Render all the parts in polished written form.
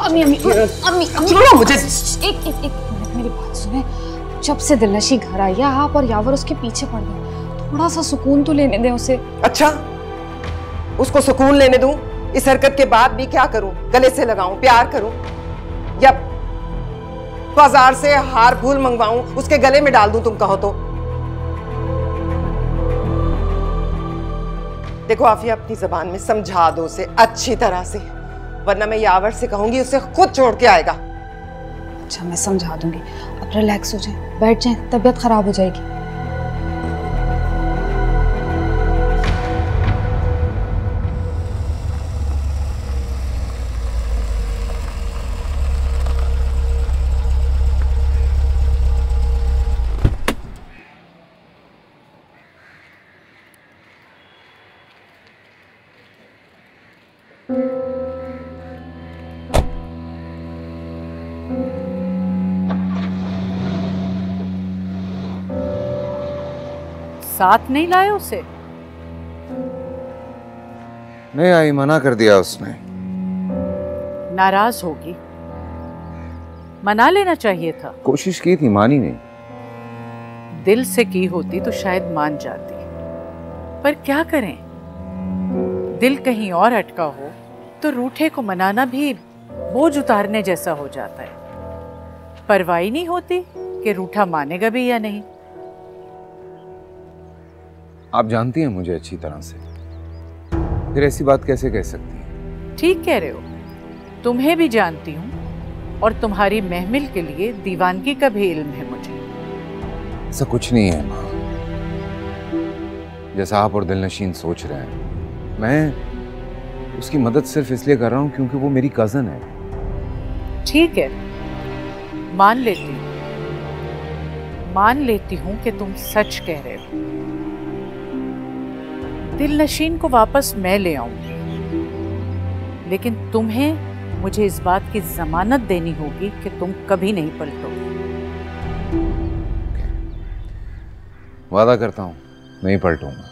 अम्मी अम्मी अम्मी छोड़ो मुझे। एक एक एक मिनट मेरी बात सुने। जब से दिलनशी घर आई है आप और यावर उसके पीछे पड़ गए, थोड़ा सा सुकून तो लेने दें उसे। अच्छा, उसको सुकून लेने दूं? इस हरकत के बाद भी क्या करूं? गले से लगाऊं, प्यार करूं, या बाजार से हार फूल मंगवाऊं, उसके गले में डाल दूं तुम कहो तो? देखो आफिया, अपनी जबान में समझा दो उसे अच्छी तरह से, वरना मैं यावर से कहूंगी उसे खुद छोड़ के आएगा। अच्छा मैं समझा दूंगी, अब रिलैक्स हो जाए, बैठ जाए, तबीयत खराब हो जाएगी। साथ नहीं लाए उसे? नहीं आई, मना कर दिया उसने। नाराज होगी, मना लेना चाहिए था। कोशिश की थी, मानी नहीं। दिल से की होती तो शायद मान जाती, पर क्या करें, दिल कहीं और अटका हो तो रूठे को मनाना भी बोझ उतारने जैसा हो जाता है। परवाही नहीं होती कि रूठा मानेगा भी या नहीं। आप जानती हैं मुझे अच्छी तरह से, फिर ऐसी बात कैसे कह सकती हैं? ठीक कह रहे हो, तुम्हें भी जानती हूँ और तुम्हारी महमिल के लिए दीवानगी का भी इल्म है मुझे। ऐसा कुछ नहीं है माँ, जैसा आप और दिलनशीन सोच रहे हैं। मैं उसकी मदद सिर्फ इसलिए कर रहा हूँ क्योंकि वो मेरी कजन है। ठीक है, मान लेती हूँ कि तुम सच कह रहे हो। दिलनशीन को वापस मैं ले आऊंगी, लेकिन तुम्हें मुझे इस बात की जमानत देनी होगी कि तुम कभी नहीं पलटोगे। वादा करता हूँ नहीं पलटूंगा।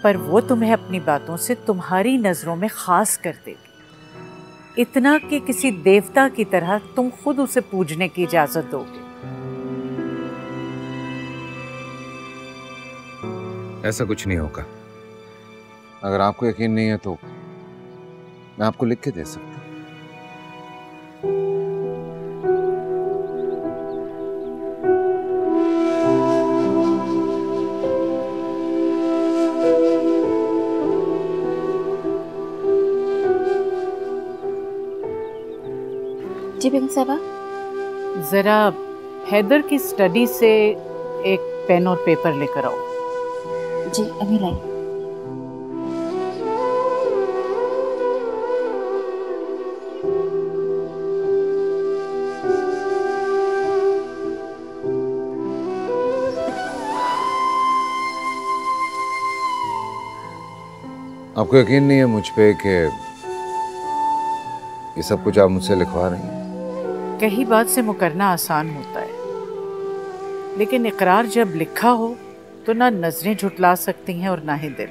पर वो तुम्हें अपनी बातों से तुम्हारी नजरों में खास कर देगी, इतना कि किसी देवता की तरह तुम खुद उसे पूजने की इजाजत दोगे। ऐसा कुछ नहीं होगा। अगर आपको यकीन नहीं है तो मैं आपको लिख के दे सकता हूँ। जी बेगम साहबा। जरा हैदर की स्टडी से एक पेन और पेपर लेकर आओ। जी अभी लाई। आपको यकीन नहीं है मुझ पे कि ये सब कुछ आप मुझसे लिखवा रही हैं? कही बात से मुकरना आसान होता है, लेकिन इकरार जब लिखा हो तो ना नजरें झुटला सकती हैं और ना ही दिल।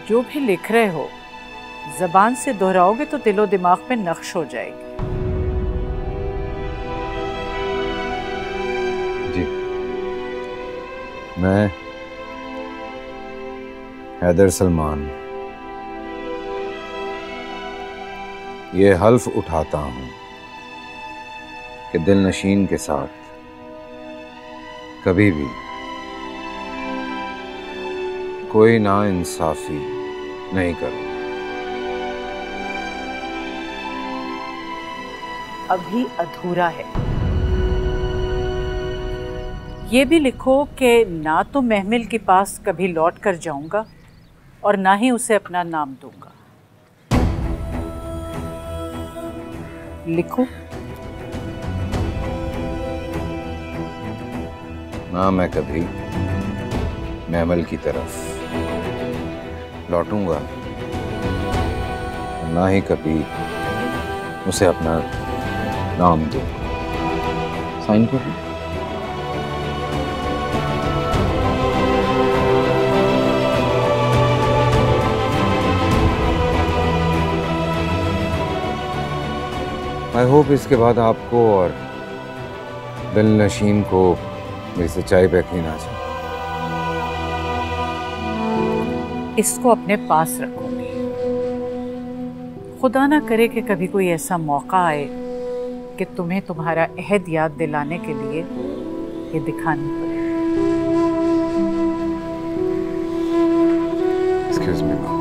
जो भी लिख रहे हो जबान से दोहराओगे तो दिलो दिमाग पे नक्श हो जाएगी। जी, मैं हैदर सलमान ये हल्फ उठाता हूं कि दिलनशीन के साथ कभी भी कोई नाइंसाफी नहीं करूं। अभी अधूरा है। ये भी लिखो कि ना तो महमिल के पास कभी लौट कर जाऊंगा और ना ही उसे अपना नाम दूंगा। लिखो। ना मैं कभी महमिल की तरफ लौटूंगा, ना ही कभी उसे अपना नाम दो। साइन कर दो। आई होप इसके बाद आपको और दिल नशीन को मेरी सच्चाई पे यकीन आ जाए। इसको अपने पास रखूंगी। खुदा ना करे कि कभी कोई ऐसा मौका आए कि तुम्हें तुम्हारा अहद याद दिलाने के लिए ये दिखानी पड़े। Excuse me ma'am.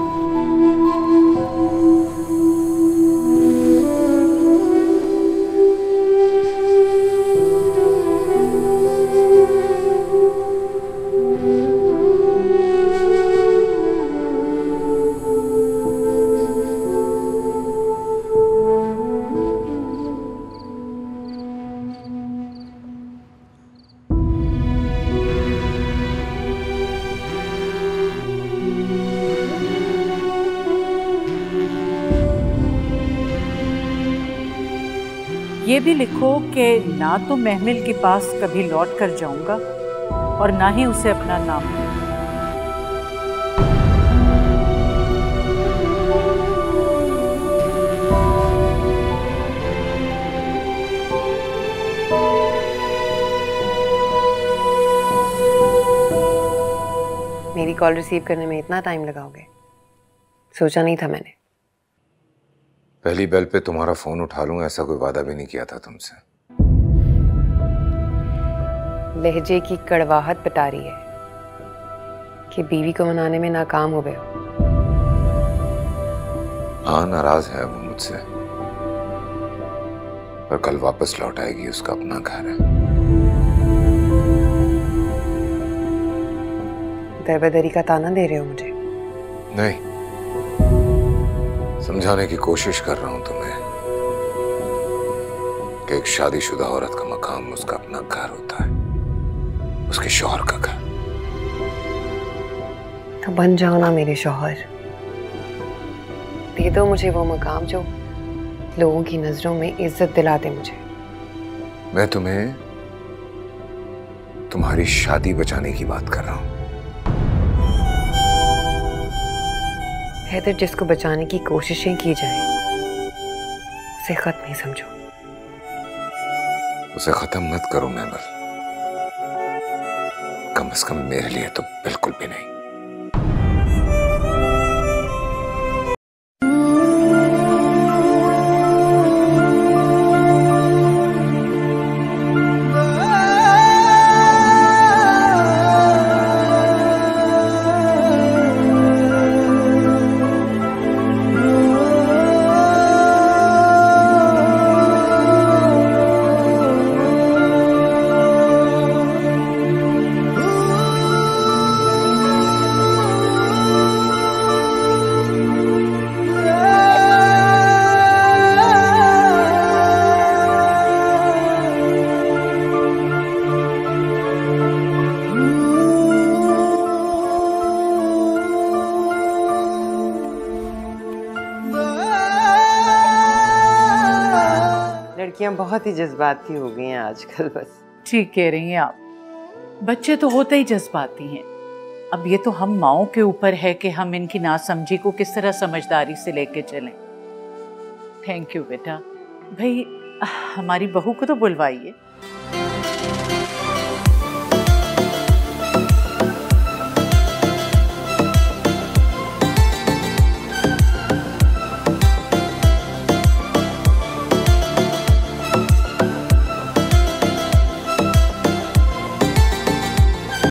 ये भी लिखो कि ना तो महमिल के पास कभी लौट कर जाऊंगा और ना ही उसे अपना नाम दूंगा। मेरी कॉल रिसीव करने में इतना टाइम लगाओगे, सोचा नहीं था मैंने। पहली बेल पे तुम्हारा फोन उठा लूं ऐसा कोई वादा भी नहीं किया था तुमसे। लहजे की कड़वाहट बता रही है कि बीवी को मनाने में नाकाम हो गए हो। हाँ, नाराज है वो मुझसे, पर कल वापस लौट आएगी। उसका अपना घर है। दरबदरी का ताना दे रहे हो मुझे? नहीं, समझाने की कोशिश कर रहा हूं तुम्हें कि एक शादीशुदा औरत का मकाम उसका अपना घर होता है, उसके शौहर का घर। तो बन जाओ ना मेरे शौहर, दे दो मुझे वो मकाम जो लोगों की नजरों में इज्जत दिला दे मुझे। मैं तुम्हें तुम्हारी शादी बचाने की बात कर रहा हूं। हैदर, जिसको बचाने की कोशिशें की जाएं, उसे खत्म ही समझो। उसे खत्म मत करो महमल, कम से कम मेरे लिए तो बिल्कुल भी नहीं। लड़कियां बहुत ही जज्बाती हो गई हैं आजकल। बस ठीक कह रही हैं आप, बच्चे तो होते ही जज्बाती हैं। अब ये तो हम माओं के ऊपर है कि हम इनकी नासमझी को किस तरह समझदारी से लेके चलें। थैंक यू बेटा। भाई हमारी बहू को तो बुलवाइए।